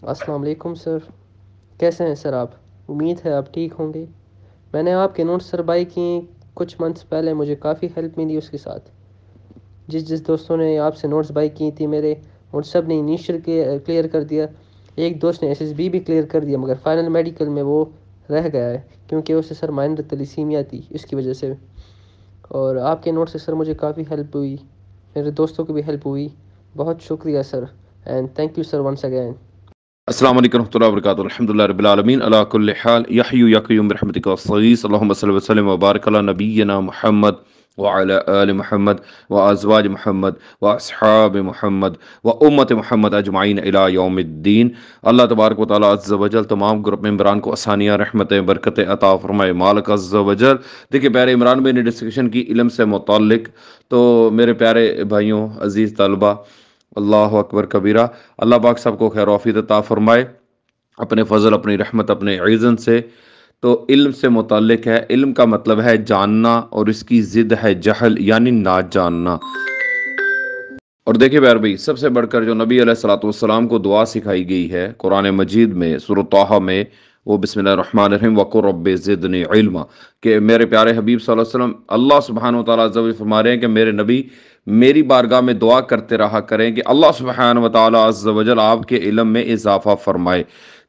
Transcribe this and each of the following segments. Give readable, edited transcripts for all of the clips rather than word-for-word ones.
السلام علیکم سر، کیسے ہیں سر آپ؟ امید ہے آپ ٹھیک ہوں گے۔ میں نے آپ کے نوٹس سر بائی کیے کچھ منتھس پہلے، مجھے کافی ہیلپ ملی اس کے ساتھ۔ جس دوستوں نے آپ سے نوٹس بائی کی تھی میرے، ان سب نے انیشیل کلیئر کر دیا۔ ایک دوست نے ایس ایس بی بھی کلیئر کر دیا، مگر فائنل میڈیکل میں وہ رہ گیا ہے کیونکہ اسے سر مائنر تلیسیمیا تھی، اس کی وجہ سے۔ اور آپ کے نوٹس سے سر مجھے کافی ہیلپ ہوئی، میرے دوستوں کو بھی ہیلپ ہوئی۔ بہت شکریہ sir, and thank you sir once again. السلام علیکم ورحمۃ اللہ وبرکاتہ۔ الحمد للہ رب العالمین علی کل حال یحیی یا قیوم برحمتک استغیث اللہم صلی وسلم وبارک علی نبینا محمد وعلی آل محمد وازواج محمد واصحاب محمد وامت محمد اجمعین الی یوم الدین۔ اللہ تبارک و تعالیٰ عز و جل تمام گروپ ممبران کو آسانیاں، رحمتیں، برکتیں عطا فرمائے، مالک عز و جل۔ دیکھیے پیارے عمران بھائی نے ڈسکشن کی علم سے متعلق، تو میرے پیارے بھائیوں، عزیز طلبہ، اللہ اکبر کبیرہ، اللہ پاک سب کو خیر و عافیت عطا فرمائے اپنے فضل، اپنی رحمت، اپنے عزن سے۔ تو علم سے متعلق ہے، علم کا مطلب ہے جاننا، اور اس کی ضد ہے جہل یعنی نہ جاننا۔ اور دیکھیں پیار بھائی، سب سے بڑھ کر جو نبی علیہ الصلوۃ والسلام کو دعا سکھائی گئی ہے قرآن مجید میں سورۃ طٰہٰ میں، وہ بسم اللہ الرحمن الرحیم وقل رب زدنی علما، کہ میرے پیارے حبیب صلی اللہ علیہ وسلم، اللہ سبحانہ و تعالیٰ عز و جل فرما رہے ہیں کہ میرے نبی میری بارگاہ میں دعا کرتے رہا کریں کہ اللہ سبحانہ و تعالیٰ عز و جل آپ کے علم میں اضافہ فرمائے۔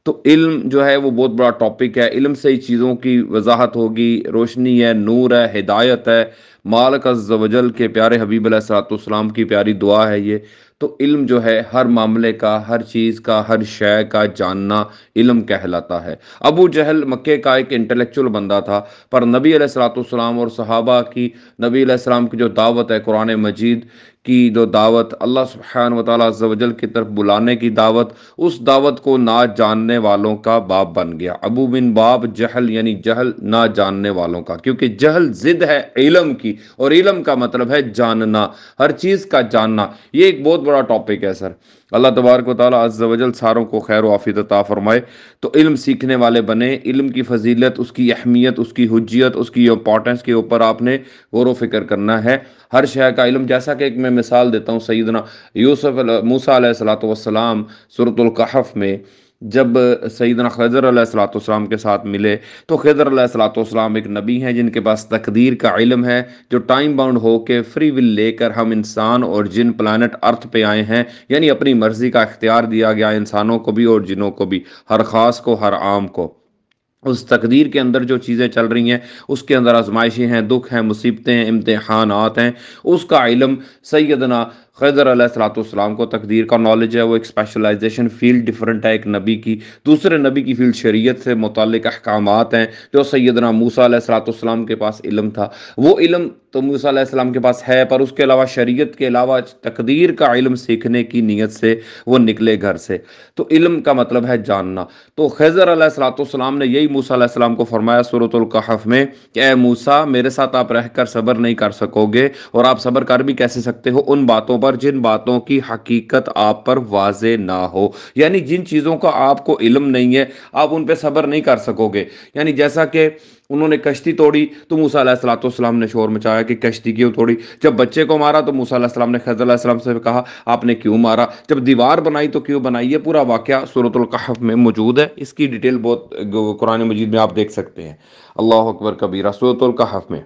تو علم جو ہے وہ بہت بڑا ٹاپک ہے، علم سے ہی چیزوں کی وضاحت ہوگی، روشنی ہے، نور ہے، ہدایت ہے۔ مالک عز و جل کے پیارے حبیب علیہ الصلوۃ والسلام کی پیاری دعا ہے یہ۔ تو علم جو ہے ہر معاملے کا، ہر چیز کا، ہر شے کا جاننا علم کہلاتا ہے۔ ابو جہل مکے کا ایک انٹلیکچول بندہ تھا، پر نبی علیہ الصلوۃ والسلام اور صحابہ کی، نبی علیہ السلام کی جو دعوت ہے، قرآن مجید کی جو دعوت، اللہ سبحانہ و تعالیٰ عز و جل کی طرف بلانے کی دعوت، اس دعوت کو نہ جاننے والوں کا باپ بن گیا۔ ابو بن باب جہل یعنی جہل نہ جاننے والوں کا، کیونکہ جہل ضد ہے علم کی، اور علم کا مطلب ہے جاننا، ہر چیز کا جاننا۔ یہ ایک بہت بڑا ٹاپک ہے سر۔ اللہ تبارک و تعالیٰ عز و جل ساروں کو خیر و عافیت عطا فرمائے۔ تو علم سیکھنے والے بنے، علم کی فضیلت، اس کی اہمیت، اس کی حجیت، اس کی امپورٹنس کے اوپر آپ نے غور و فکر کرنا ہے۔ ہر شے کا علم، جیسا کہ ایک میں مثال دیتا ہوں، سیدنا موسیٰ علیہ الصلوۃ والسلام سورۃ الکہف میں جب سیدنا خضر علیہ الصلوۃ والسلام کے ساتھ ملے، تو خضر علیہ الصلوۃ والسلام ایک نبی ہیں جن کے پاس تقدیر کا علم ہے، جو ٹائم باؤنڈ ہو کے فری ول لے کر ہم انسان اور جن پلانٹ ارتھ پہ آئے ہیں، یعنی اپنی مرضی کا اختیار دیا گیا انسانوں کو بھی اور جنوں کو بھی، ہر خاص کو ہر عام کو۔ اس تقدیر کے اندر جو چیزیں چل رہی ہیں، اس کے اندر آزمائشیں ہیں، دکھ ہیں، مصیبتیں ہیں، امتحانات ہیں، اس کا علم سیدنا خضر علیہ الصلوۃ والسلام کو تقدیر کا نالج ہے۔ وہ ایک اسپیشلائزیشن فیلڈ ڈیفرنٹ ہے ایک نبی کی، دوسرے نبی کی فیلڈ شریعت سے متعلق احکامات ہیں جو سیدنا موسیٰ علیہ الصلوۃ والسلام کے پاس علم تھا۔ وہ علم تو موسیٰ علیہ السلام کے پاس ہے، پر اس کے علاوہ شریعت کے علاوہ تقدیر کا علم سیکھنے کی نیت سے وہ نکلے گھر سے۔ تو علم کا مطلب ہے جاننا۔ تو خضر علیہ الصلوۃ والسلام نے یہی موسیٰ علیہ السلام کو فرمایا سورۃ الکہف میں کہ اے موسیٰ، میرے ساتھ آپ رہ کر صبر نہیں کر سکو گے، اور آپ صبر کر بھی کیسے سکتے ہو؟ ان باتوں پر جن باتوں کی حقیقت آپ پر واضح نہ ہو، یعنی جن چیزوں کا آپ کو علم نہیں ہے، آپ ان پہ صبر نہیں کر سکو گے۔ یعنی جیسا کہ انہوں نے کشتی توڑی تو موسیٰ علیہ الصلوۃ والسلام نے شور مچایا کہ کشتی کیوں توڑی۔ جب بچے کو مارا تو موسیٰ علیہ السلام نے خضر علیہ السلام سے کہا آپ نے کیوں مارا۔ جب دیوار بنائی تو کیوں بنائی۔ یہ پورا واقعہ سورۃ الکہف میں موجود ہے، اس کی ڈیٹیل بہت قرآن مجید میں آپ دیکھ سکتے ہیں۔ اللہ اکبر کبیرہ، سورۃ الکہف میں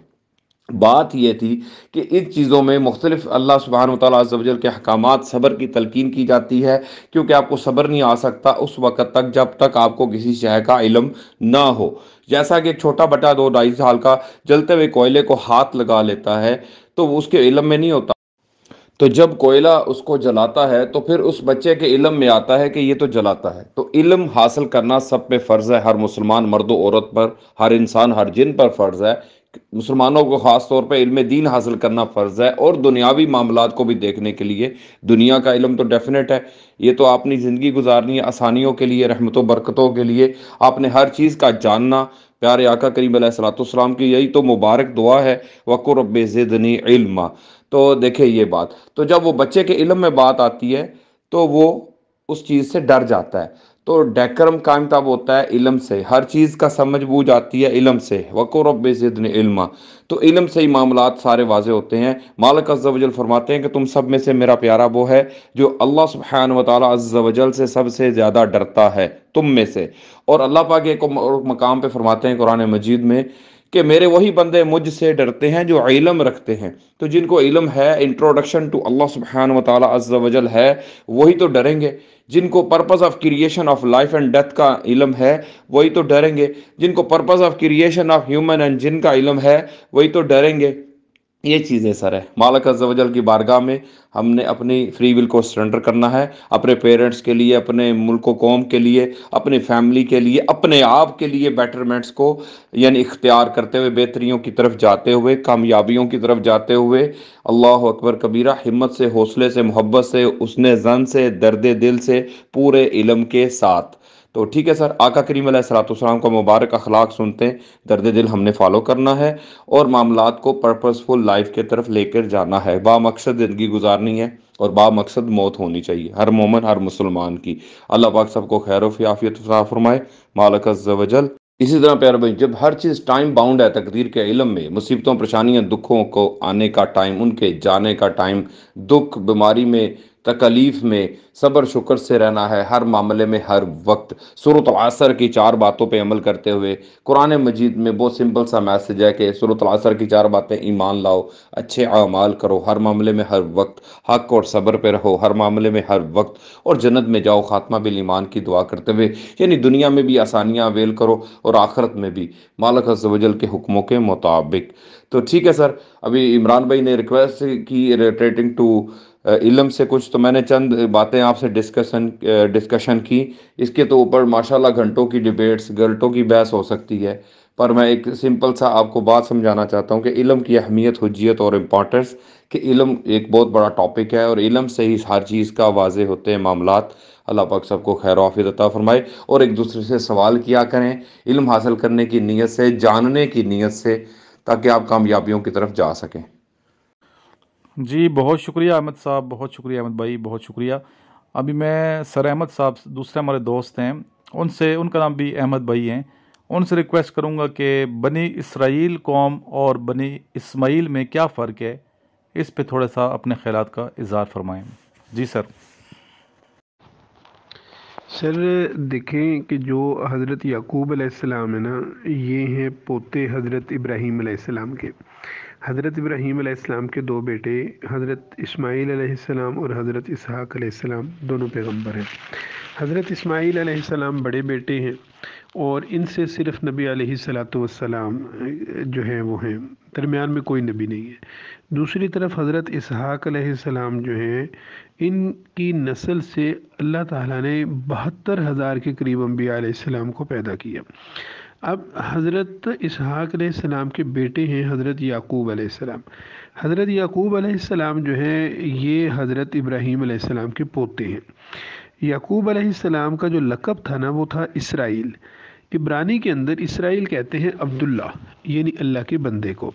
بات یہ تھی کہ ان چیزوں میں مختلف اللہ سبحانہ وتعالیٰ عز و جل کے احکامات، صبر کی تلقین کی جاتی ہے، کیونکہ آپ کو صبر نہیں آ سکتا اس وقت تک جب تک آپ کو کسی شے کا علم نہ ہو۔ جیسا کہ ایک چھوٹا بچہ 2-2.5 سال کا جلتے ہوئے کوئلے کو ہاتھ لگا لیتا ہے تو وہ اس کے علم میں نہیں ہوتا، تو جب کوئلہ اس کو جلاتا ہے تو پھر اس بچے کے علم میں آتا ہے کہ یہ تو جلاتا ہے۔ تو علم حاصل کرنا سب پہ فرض ہے، ہر مسلمان مرد و عورت پر، ہر انسان، ہر جن پر فرض ہے۔ مسلمانوں کو خاص طور پہ علم دین حاصل کرنا فرض ہے، اور دنیاوی معاملات کو بھی دیکھنے کے لیے دنیا کا علم تو ڈیفینیٹ ہے۔ یہ تو اپنی زندگی گزارنی ہے آسانیوں کے لیے، رحمت و برکتوں کے لیے، آپ نے ہر چیز کا جاننا۔ پیارے آقا کریم علیہ الصلوۃ والسلام کی یہی تو مبارک دعا ہے، وَقُلْ رَبِّ زِدْنِی عِلْمًا۔ تو دیکھیں یہ بات، تو جب وہ بچے کے علم میں بات آتی ہے تو وہ اس چیز سے ڈر جاتا ہے۔ تو ڈیکرم قائم تب ہوتا ہے علم سے، ہر چیز کا سمجھ بوجھ آتی ہے علم سے، وَقُل رَبِّ زِدْنِی عِلْمًا، تو علم سے ہی معاملات سارے واضح ہوتے ہیں۔ مالک عز و جل فرماتے ہیں کہ تم سب میں سے میرا پیارا وہ ہے جو اللہ سبحانہ و تعالیٰ عز و جل سے سب سے زیادہ ڈرتا ہے تم میں سے۔ اور اللہ پاک ایک مقام پہ فرماتے ہیں قرآن مجید میں کہ میرے وہی بندے مجھ سے ڈرتے ہیں جو علم رکھتے ہیں۔ تو جن کو علم ہے، انٹروڈکشن ٹو اللہ سبحانہ و تعالیٰ عز و جل ہے، وہی تو ڈریں گے۔ جن کو purpose of creation of life and death کا علم ہے، وہی تو ڈریں گے۔ جن کو purpose of creation of human and جن کا علم ہے، وہی تو ڈریں گے۔ یہ چیزیں سر ہے مالک عز و جل کی بارگاہ میں ہم نے اپنی فری ول کو سرنڈر کرنا ہے، اپنے پیرنٹس کے لیے، اپنے ملک و قوم کے لیے، اپنی فیملی کے لیے، اپنے آپ کے لیے بیٹرمنٹس کو یعنی اختیار کرتے ہوئے، بہتریوں کی طرف جاتے ہوئے، کامیابیوں کی طرف جاتے ہوئے۔ اللہ اکبر کبیرہ، ہمت سے، حوصلے سے، محبت سے، حسن زن سے، درد دل سے، پورے علم کے ساتھ۔ تو ٹھیک ہے سر، آقا کریم علیہ الصلوۃ والسلام کا مبارک اخلاق سنتے ہیں، درد دل ہم نے فالو کرنا ہے اور معاملات کو پرپسفل لائف کے طرف لے کر جانا ہے، با مقصد زندگی گزارنی ہے اور با مقصد موت ہونی چاہیے ہر مومن، ہر مسلمان کی۔ اللہ پاک سب کو خیر و عافیت عطا فرمائے، مالک عز و جل۔ اسی طرح پیارے بھائی، جب ہر چیز ٹائم باؤنڈ ہے تقدیر کے علم میں، مصیبتوں، پریشانیاں، دکھوں کو آنے کا ٹائم، ان کے جانے کا ٹائم، دکھ، بیماری میں، تکلیف میں صبر شکر سے رہنا ہے ہر معاملے میں، ہر وقت۔ سورۃ العصر کی 4 باتوں پہ عمل کرتے ہوئے، قرآن مجید میں بہت سمپل سا میسج ہے کہ سورۃ العصر کی 4 باتیں: ایمان لاؤ، اچھے اعمال کرو ہر معاملے میں، ہر وقت، حق اور صبر پہ رہو ہر معاملے میں، ہر وقت، اور جنت میں جاؤ خاتمہ بالایمان کی دعا کرتے ہوئے، یعنی دنیا میں بھی آسانیاں اویل کرو اور آخرت میں بھی مالک عز و جل کے حکموں کے مطابق۔ تو ٹھیک ہے سر، ابھی عمران بھائی نے ریکویسٹ کی ریلیٹنگ ٹو علم سے کچھ، تو میں نے چند باتیں آپ سے ڈسکشن کی۔ اس کے تو اوپر ماشاءاللہ گھنٹوں کی ڈیبیٹس، گھنٹوں کی بحث ہو سکتی ہے، پر میں ایک سمپل سا آپ کو بات سمجھانا چاہتا ہوں کہ علم کی اہمیت، حجیت اور امپورٹنس، کہ علم ایک بہت بڑا ٹاپک ہے اور علم سے ہی ہر چیز کا واضح ہوتے ہیں معاملات۔ اللہ پاک سب کو خیر و عافیت عطا فرمائے، اور ایک دوسرے سے سوال کیا کریں علم حاصل کرنے کی نیت سے، جاننے کی نیت سے، تاکہ آپ کامیابیوں کی طرف جا سکیں۔ جی بہت شکریہ احمد صاحب، بہت شکریہ احمد بھائی، بہت شکریہ۔ ابھی میں سر احمد صاحب دوسرے ہمارے دوست ہیں، ان سے، ان کا نام بھی احمد بھائی ہیں، ان سے ریکویسٹ کروں گا کہ بنی اسرائیل قوم اور بنی اسماعیل میں کیا فرق ہے، اس پہ تھوڑا سا اپنے خیالات کا اظہار فرمائیں۔ جی سر۔ سر دیکھیں کہ جو حضرت یعقوب علیہ السلام ہے نا، یہ ہیں پوتے حضرت ابراہیم علیہ السلام کے۔ حضرت ابراہیم علیہ السلام کے 2 بیٹے، حضرت اسماعیل علیہ السلام اور حضرت اسحاق علیہ السلام، دونوں پیغمبر ہیں۔ حضرت اسماعیل علیہ السلام بڑے بیٹے ہیں اور ان سے صرف نبی علیہ والسلام جو ہیں وہ ہیں، درمیان میں کوئی نبی نہیں ہے۔ دوسری طرف حضرت اسحاق علیہ السلام جو ہیں، ان کی نسل سے اللہ تعالیٰ نے 72,000 کے قریب انبیاء علیہ السلام کو پیدا کیا۔ اب حضرت اسحاق علیہ السلام کے بیٹے ہیں حضرت یعقوب علیہ السلام۔ حضرت یعقوب علیہ السلام جو ہیں، یہ حضرت ابراہیم علیہ السلام کے پوتے ہیں۔ یعقوب علیہ السلام کا جو لقب تھا نا، وہ تھا اسرائیل۔ عبرانی کے اندر اسرائیل کہتے ہیں عبداللہ، یعنی اللہ کے بندے کو۔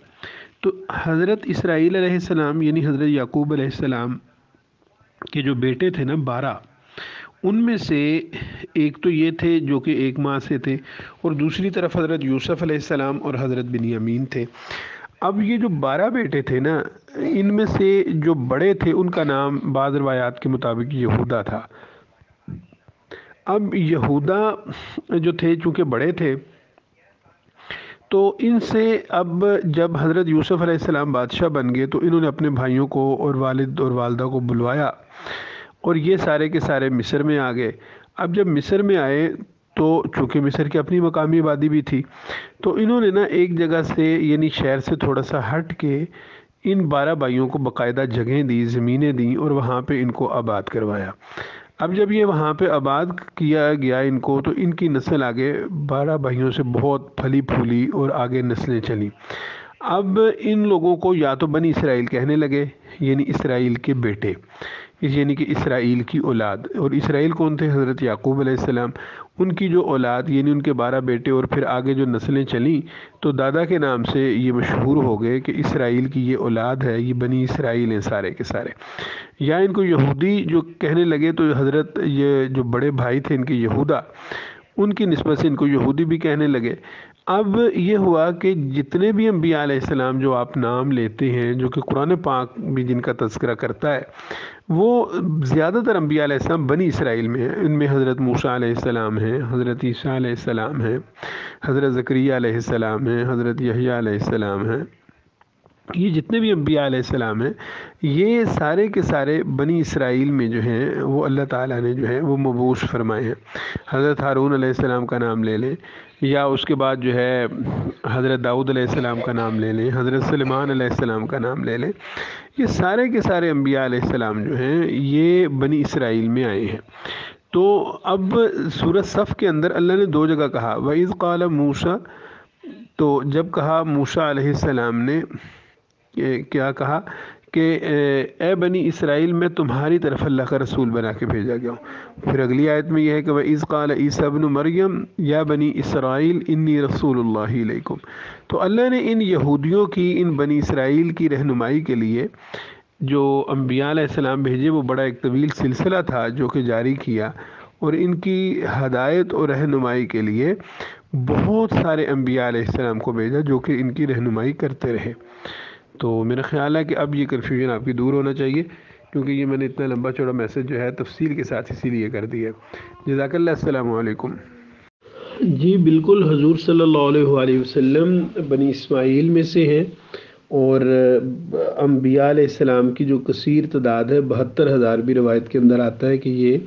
تو حضرت اسرائیل علیہ السلام یعنی حضرت یعقوب علیہ السلام کے جو بیٹے تھے نا 12، ان میں سے ایک تو یہ تھے جو کہ ایک ماں سے تھے، اور دوسری طرف حضرت یوسف علیہ السلام اور حضرت بنیامین تھے۔ اب یہ جو 12 بیٹے تھے نا، ان میں سے جو بڑے تھے ان کا نام بعض روایات کے مطابق یہودا تھا۔ اب یہودا جو تھے چونکہ بڑے تھے، تو ان سے اب جب حضرت یوسف علیہ السلام بادشاہ بن گئے تو انہوں نے اپنے بھائیوں کو اور والد اور والدہ کو بلوایا، اور یہ سارے کے سارے مصر میں آ گئے۔ اب جب مصر میں آئے تو چونکہ مصر کی اپنی مقامی آبادی بھی تھی، تو انہوں نے نا ایک جگہ سے یعنی شہر سے تھوڑا سا ہٹ کے ان 12 بھائیوں کو باقاعدہ جگہیں دی، زمینیں دیں، اور وہاں پہ ان کو آباد کروایا۔ اب جب یہ وہاں پہ آباد کیا گیا ان کو، تو ان کی نسل آگے 12 بھائیوں سے بہت پھلی پھولی اور آگے نسلیں چلیں۔ اب ان لوگوں کو یا تو بنی اسرائیل کہنے لگے، یعنی اسرائیل کے بیٹے، یعنی کہ اسرائیل کی اولاد. اور اسرائیل کون تھے؟ حضرت یعقوب علیہ السلام. ان کی جو اولاد یعنی ان کے 12 بیٹے اور پھر آگے جو نسلیں چلیں تو دادا کے نام سے یہ مشہور ہو گئے کہ اسرائیل کی یہ اولاد ہے، یہ بنی اسرائیل ہیں سارے کے سارے. یا ان کو یہودی جو کہنے لگے تو حضرت یہ جو بڑے بھائی تھے ان کے یہودا، ان کی نسبت سے ان کو یہودی بھی کہنے لگے. اب یہ ہوا کہ جتنے بھی انبیاء علیہ السلام جو آپ نام لیتے ہیں، جو کہ قرآن پاک بھی جن کا تذکرہ کرتا ہے، وہ زیادہ تر انبیاء علیہ السلام بنی اسرائیل میں ہیں. ان میں حضرت موسیٰ علیہ السلام ہیں، حضرت عیسیٰ علیہ السلام ہیں، حضرت زکریا علیہ السلام ہیں، حضرت یحییٰ علیہ السلام ہیں. یہ جتنے بھی انبیاء علیہ السلام ہیں یہ سارے کے سارے بنی اسرائیل میں جو ہیں وہ اللہ تعالیٰ نے جو ہے وہ مبعوث فرمائے ہیں. حضرت ہارون علیہ السلام کا نام لے لیں، یا اس کے بعد جو ہے حضرت داؤد علیہ السلام کا نام لے لیں، حضرت سلیمان علیہ السلام کا نام لے لیں. یہ سارے کے سارے انبیاء علیہ السلام جو ہیں یہ بنی اسرائیل میں آئے ہیں. تو اب سورہ صف کے اندر اللہ نے 2 جگہ کہا وَإِذْ قَالَ مُوسَىٰ، تو جب کہا موسیٰ علیہ السلام نے کیا کہا کہ اے بنی اسرائیل میں تمہاری طرف اللہ کا رسول بنا کے بھیجا گیا ہوں. پھر اگلی آیت میں یہ ہے کہ وَإِذْ قَالَ عِيسَىٰ ابْنُ مَرْيَمَ يَا بَنِي إِسْرَائِيلَ إِنِّي رَسُولُ اللَّهِ إِلَيْكُمْ. تو اللہ نے ان یہودیوں کی، ان بنی اسرائیل کی رہنمائی کے لیے جو انبیاء علیہ السلام بھیجے وہ بڑا ایک طویل سلسلہ تھا جو کہ جاری کیا، اور ان کی ہدایت اور رہنمائی کے لیے بہت سارے انبیاء علیہ السلام کو بھیجا جو کہ ان کی رہنمائی کرتے رہے. تو میرا خیال ہے کہ اب یہ کنفیوژن آپ کی دور ہونا چاہیے، کیونکہ یہ میں نے اتنا لمبا چوڑا میسج جو ہے تفصیل کے ساتھ اسی لیے کر دیا. جزاک اللہ. السلام علیکم. جی بالکل، حضور صلی اللہ علیہ وآلہ وسلم بنی اسماعیل میں سے ہیں، اور انبیاء علیہ السلام کی جو کثیر تعداد ہے 72,000 بھی روایت کے اندر آتا ہے کہ یہ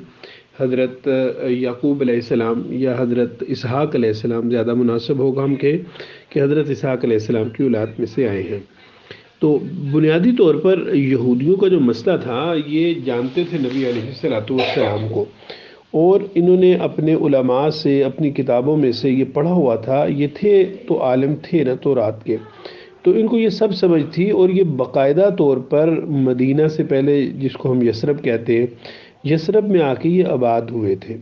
حضرت یعقوب علیہ السلام یا حضرت اسحاق علیہ السلام، زیادہ مناسب ہوگا ہم کہیں کہ حضرت اسحاق علیہ السلام کی اولاد میں سے آئے ہیں. تو بنیادی طور پر یہودیوں کا جو مسئلہ تھا یہ جانتے تھے نبی علیہ السلام کو، اور انہوں نے اپنے علماء سے، اپنی کتابوں میں سے یہ پڑھا ہوا تھا. یہ تھے تو عالم تھے نا تورات کے، تو ان کو یہ سب سمجھ تھی، اور یہ باقاعدہ طور پر مدینہ سے پہلے جس کو ہم یثرب کہتے ہیں، یثرب میں آ کے یہ آباد ہوئے تھے.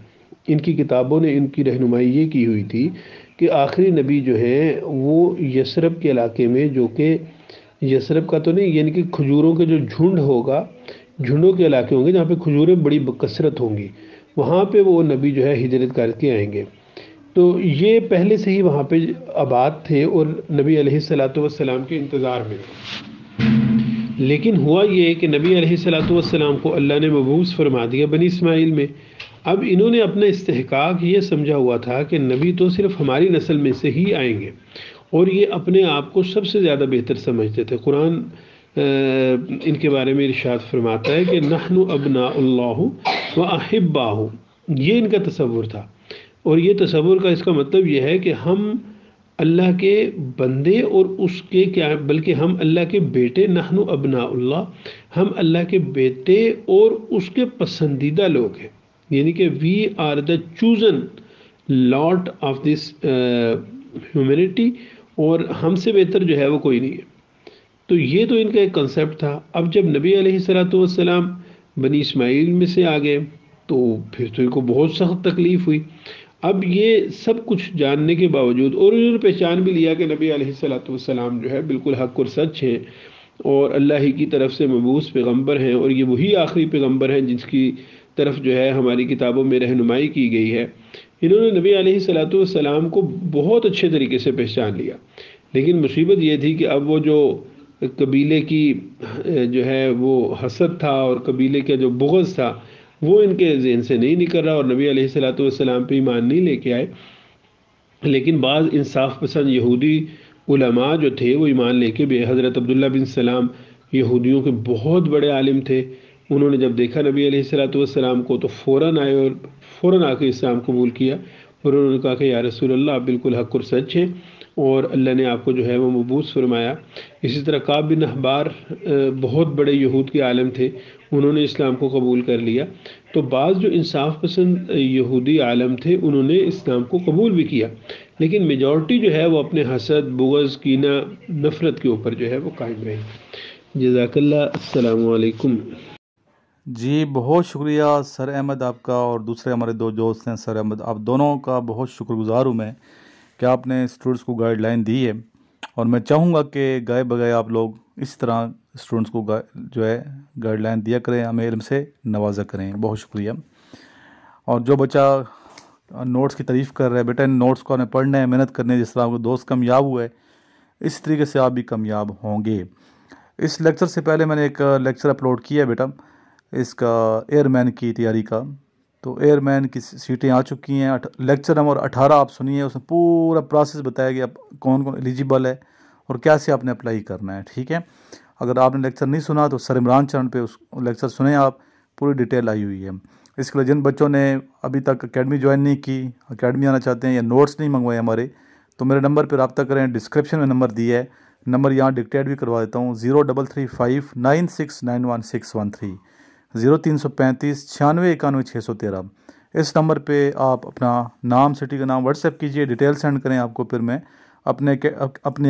ان کی کتابوں نے ان کی رہنمائی یہ کی ہوئی تھی کہ آخری نبی جو ہیں وہ یثرب کے علاقے میں، جو کہ یثرب کا تو نہیں، یعنی کہ کھجوروں کے جو جھنڈ ہوگا، جھنڈوں کے علاقے ہوں گے جہاں پہ کھجوریں بڑی بکثرت ہوں گی، وہاں پہ وہ نبی جو ہے ہجرت کر کے آئیں گے. تو یہ پہلے سے ہی وہاں پہ آباد تھے اور نبی علیہ السلام کے انتظار میں. لیکن ہوا یہ کہ نبی علیہ السلام کو اللہ نے مبعوث فرما دیا بنی اسماعیل میں. اب انہوں نے اپنا استحقاق یہ سمجھا ہوا تھا کہ نبی تو صرف ہماری نسل میں سے ہی آئیں گے، اور یہ اپنے آپ کو سب سے زیادہ بہتر سمجھتے تھے. قرآن ان کے بارے میں ارشاد فرماتا ہے کہ نحن ابناء اللہ و احباہ. یہ ان کا تصور تھا، اور یہ تصور کا اس کا مطلب یہ ہے کہ ہم اللہ کے بندے اور اس کے کیا، بلکہ ہم اللہ کے بیٹے، نحن ابناء اللہ، ہم اللہ کے بیٹے اور اس کے پسندیدہ لوگ ہیں. یعنی کہ we are the chosen lot of this humanity, اور ہم سے بہتر جو ہے وہ کوئی نہیں ہے. تو یہ تو ان کا ایک کنسیپٹ تھا. اب جب نبی علیہ السلام بنی اسماعیل میں سے آ گئے تو پھر تو ان کو بہت سخت تکلیف ہوئی. اب یہ سب کچھ جاننے کے باوجود، اور انہوں نے پہچان بھی لیا کہ نبی علیہ السلام جو ہے بالکل حق اور سچ ہیں، اور اللہ ہی کی طرف سے مبعوث پیغمبر ہیں، اور یہ وہی آخری پیغمبر ہیں جس کی طرف جو ہے ہماری کتابوں میں رہنمائی کی گئی ہے. انہوں نے نبی علیہ السلام کو بہت اچھے طریقے سے پہچان لیا. لیکن مصیبت یہ تھی کہ اب وہ جو قبیلے کی جو ہے وہ حسد تھا اور قبیلے کا جو بغض تھا وہ ان کے ذہن سے نہیں نکل رہا، اور نبی علیہ السلام پہ ایمان نہیں لے کے آئے. لیکن بعض انصاف پسند یہودی علماء جو تھے وہ ایمان لے کے بھی. حضرت عبداللہ بن سلام یہودیوں کے بہت بڑے عالم تھے. انہوں نے جب دیکھا نبی علیہ السلام کو تو فوراً آئے اور فوراً آ کے اسلام قبول کیا، اور انہوں نے کہا کہ یا رسول اللہ آپ بالکل حق اور سچ ہیں، اور اللہ نے آپ کو جو ہے وہ مبعوث فرمایا. اسی طرح کعب بن احبار بہت بڑے یہود کے عالم تھے، انہوں نے اسلام کو قبول کر لیا. تو بعض جو انصاف پسند یہودی عالم تھے انہوں نے اسلام کو قبول بھی کیا، لیکن میجورٹی جو ہے وہ اپنے حسد، بغض، کینہ، نفرت کے اوپر جو ہے وہ قائم رہی. جزاک اللہ. السلام علیکم. جی بہت شکریہ سر احمد آپ کا، اور دوسرے ہمارے دو دوست ہیں سر احمد، آپ دونوں کا بہت شکر گزار ہوں میں کہ آپ نے اسٹوڈنٹس کو گائیڈ لائن دی ہے، اور میں چاہوں گا کہ گائے بگائے آپ لوگ اس طرح اسٹوڈنٹس کو جو ہے گائیڈ لائن دیا کریں، ہمیں علم سے نوازا کریں۔ بہت شکریہ۔ اور جو بچہ نوٹس کی تعریف کر رہا ہے، بیٹا ان نوٹس کو ہمیں پڑھنا ہے، محنت کرنی ہے، جس طرح آپ کو دوست کامیاب ہوئے اس طریقے سے آپ بھی کامیاب ہوں گے۔ اس لیکچر سے پہلے میں نے ایک لیکچر اپلوڈ کیا ہے بیٹا، اس کا ایئر مین کی تیاری کا، تو ایئر مین کی سیٹیں آ چکی ہیں، لیکچر نمبر 18 آپ سنیے، اس میں پورا پروسیس بتایا گیا کون کون ایلیجیبل ہے اور کیسے آپ نے اپلائی کرنا ہے، ٹھیک ہے۔ اگر آپ نے لیکچر نہیں سنا تو سر عمران چینل پہ اس لیکچر سنیں آپ، پوری ڈیٹیل آئی ہوئی ہے۔ اس کے لیے جن بچوں نے ابھی تک اکیڈمی جوائن نہیں کی، اکیڈمی آنا چاہتے ہیں یا نوٹس نہیں منگوائے ہمارے، تو میرے نمبر پہ رابطہ کریں، ڈسکرپشن میں نمبر دیا ہے، نمبر یہاں ڈکٹیٹ بھی کروا دیتا ہوں، 0335969113 0335969113۔ اس نمبر پہ آپ اپنا نام سٹی کا نام واٹس ایپ کیجئے، ڈیٹیل سینڈ کریں، آپ کو پھر میں اپنی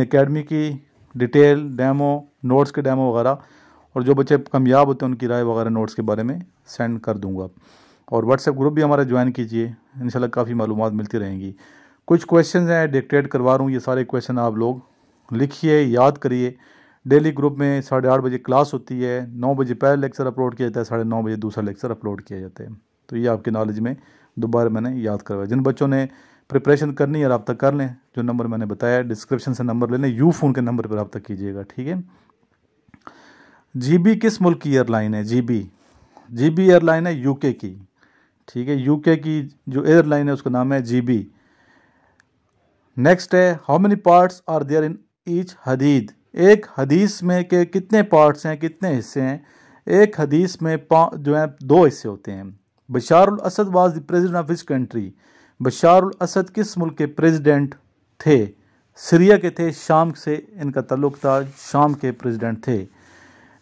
اکیڈمی کی ڈیٹیل، ڈیمو، نوٹس کے ڈیمو وغیرہ، اور جو بچے کامیاب ہوتے ہیں ان کی رائے وغیرہ نوٹس کے بارے میں سینڈ کر دوں گا۔ اور واٹس ایپ گروپ بھی ہمارا جوائن کیجئے، انشاءاللہ کافی معلومات ملتی رہیں گی۔ کچھ کویشچنز ہیں ڈکٹیٹ کروا رہا ہوں، یہ سارے کویشچن آپ لوگ لکھیے، یاد کریے۔ ڈیلی گروپ میں 8:30 بجے کلاس ہوتی ہے، 9 بجے پہلا لیکچر اپلوڈ کیا جاتا ہے، 9:30 بجے دوسرا لیکچر اپلوڈ کیا جاتا ہے۔ تو یہ آپ کے نالج میں دوبارہ میں نے یاد کروایا۔ جن بچوں نے پریپریشن کرنی ہے رابطہ کر لیں، جو نمبر میں نے بتایا ڈسکرپشن سے نمبر لے لیں، یو فون کے نمبر پہ رابطہ کیجیے گا، ٹھیک ہے۔ جی بی کس ملک کی ایئر لائن ہے؟ جی بی ایئر لائن ہے یو کے کی، ٹھیک ہے، یو کے کی جو ایئر لائن ہے اس کا نام ہے جی بی۔ نیکسٹ ہے how many parts are there in each حدید؟ ایک حدیث میں کہ کتنے پارٹس ہیں، کتنے حصے ہیں؟ ایک حدیث میں جو ہیں 2 حصے ہوتے ہیں۔ Bashar al Assad was the president of which country? Bashar al Assad کس ملک کے پریزیڈنٹ تھے؟ سیریا کے تھے، شام سے ان کا تعلق تھا، شام کے پریزیڈنٹ تھے۔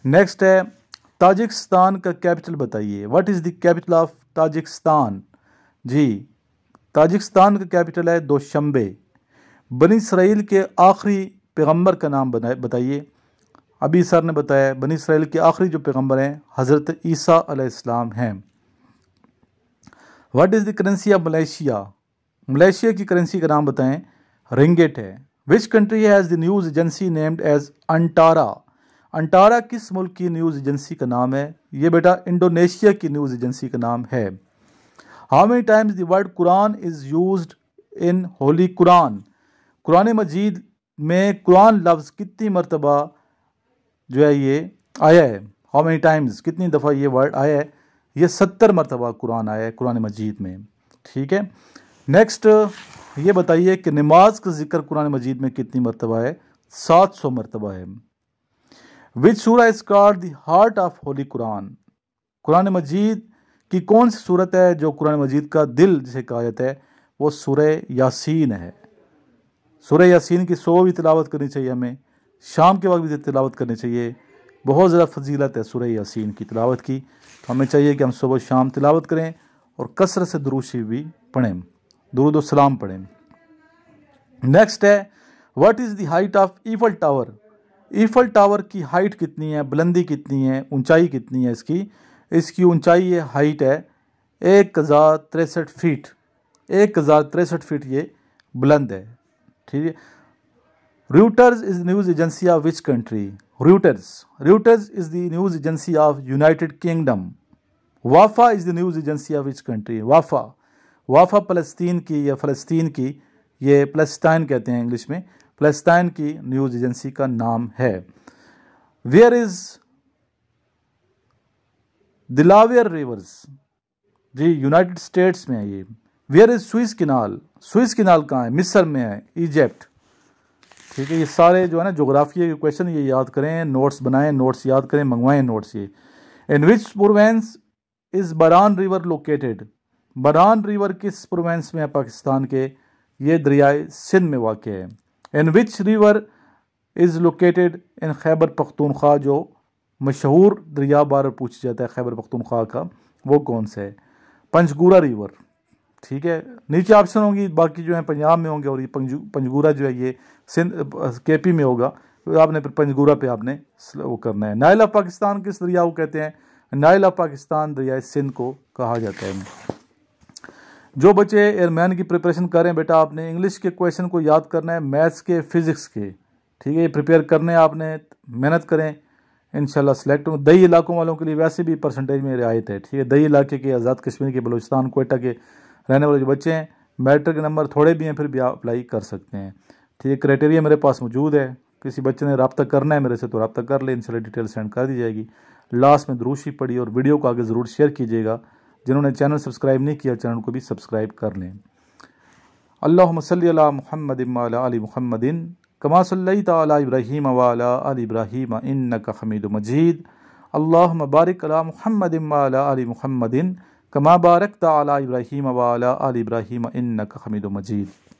نیکسٹ ہے تاجکستان کا کیپٹل بتائیے، what is the capital of Tajikistan? جی تاجکستان کا کیپٹل ہے دوشنبے۔ بنی اسرائیل کے آخری پیغمبر کا نام بتائیے۔ ابھی سر نے بتایا بنی اسرائیل کے آخری جو پیغمبر ہیں حضرت عیسیٰ علیہ السلام ہیں۔ What is the currency of Malaysia? Malaysia کی کرنسی کا نام بتائیں، رنگٹ ہے۔ Which country has the news agency named as Antara? Antara کس ملک کی نیوز ایجنسی کا نام ہے؟ یہ بیٹا انڈونیشیا کی نیوز ایجنسی کا نام ہے۔ How many times the word Quran is used in Holy Quran? قرآن مجید میں قرآن لفظ کتنی مرتبہ جو ہے یہ آیا ہے؟ ہاؤ مینی ٹائمز کتنی دفعہ یہ ورڈ آیا ہے؟ یہ 70 مرتبہ قرآن آیا ہے قرآن مجید میں، ٹھیک ہے۔ نیکسٹ یہ بتائیے کہ نماز کا ذکر قرآن مجید میں کتنی مرتبہ ہے؟ 700 مرتبہ ہے۔ وچ سورہ is called the heart of Holy Quran? قرآن مجید کی کون سی صورت ہے جو قرآن مجید کا دل جسے کہا جاتا ہے؟ وہ سورہ یاسین ہے۔ سورہ یاسین کی 100 بھی تلاوت کرنی چاہیے ہمیں، شام کے وقت بھی تلاوت کرنی چاہیے، بہت زیادہ فضیلت ہے سورہ یاسین کی تلاوت کی، تو ہمیں چاہیے کہ ہم صبح و شام تلاوت کریں اور کثرت سے درود شریف بھی پڑھیں، درود و سلام پڑھیں۔ نیکسٹ ہے what is the height of Eiffel tower? Eiffel tower کی ہائٹ کتنی ہے، بلندی کتنی ہے، اونچائی کتنی ہے اس کی؟ اس کی اونچائی ہائٹ ہے 1063 فیٹ، 1063 فیٹ یہ بلند ہے، ٹھیک ہے۔ Reuters is news agency of which country? Reuters is the news agency of United Kingdom. وافا is the news agency of which country? وافا فلسطین کی یا فلسطین کی، یہ پلسٹائن کہتے ہیں انگلش میں، فلسطین کی نیوز ایجنسی کا نام ہے۔ Where is Delaware rivers? جی یونائٹڈ اسٹیٹس میں ہے یہ۔ Where is Suez canal? Suez canal کہاں ہے؟ مصر میں ہے، ایجپٹ، ٹھیک ہے۔ یہ سارے جو ہے نا جغرافیہ کے کویشچن یہ یاد کریں، نوٹس بنائیں، نوٹس یاد کریں، منگوائیں نوٹس یہ۔ ان وچ پروونس از بران ریور لوکیٹڈ؟ بران ریور کس پروونس میں ہے پاکستان کے؟ یہ دریائے سندھ میں واقع ہے۔ ان وچ river is located in Khyber Pakhtunkhwa? جو مشہور دریا بار پوچھ جاتا ہے خیبر پختونخوا کا، وہ کون سا ہے؟ پنجگورا ریور، ٹھیک ہے۔ نیچے آپشن ہوں گی، باقی جو ہیں پنجاب میں ہوں گے، اور یہ پنجگورا جو ہے یہ سندھ کے پی میں ہوگا، آپ نے پھر پنجگورا پہ آپ نے وہ کرنا ہے۔ نائل آف پاکستان کس دریا کو کہتے ہیں؟ نائل آف پاکستان دریائے سندھ کو کہا جاتا ہے۔ جو بچے ایئرمین کی پریپریشن کر رہے ہیں بیٹا، آپ نے انگلش کے کویشچن کو یاد کرنا ہے، میتھس کے، فزکس کے، ٹھیک ہے، یہ پریپیئر کرنے ہیں آپ نے، محنت کریں، انشاءاللہ سلیکٹ ہوں۔ دیہی علاقوں والوں کے لیے ویسے بھی پرسنٹیج میں رعایت ہے، ٹھیک ہے، دیہی علاقے کے، آزاد کشمیر کے، بلوچستان، کوئٹہ کے رہنے والے جو بچے ہیں، میٹرک کے نمبر تھوڑے بھی ہیں پھر بھی آپ اپلائی کر سکتے ہیں، ٹھیک ہے۔ کرائٹیریا میرے پاس موجود ہے، کسی بچے نے رابطہ کرنا ہے میرے سے تو رابطہ کر لے، انشاءاللہ ڈیٹیل سینڈ کر دی جائے گی۔ لاسٹ میں درود شریف پڑھی اور ویڈیو کو آگے ضرور شیئر کیجیے گا۔ جنہوں نے چینل سبسکرائب نہیں کیا چینل کو بھی سبسکرائب کر لیں۔ اللہم صلی علی محمد وعلی آل محمد کما صلیت علی ابراہیم وعلی آل ابراہیم انک حمید مجید۔ اللہم بارک علی محمد وعلی آل محمد کما بارکت علی ابراہیم وعلی آل ابراہیم انک حمید مجید۔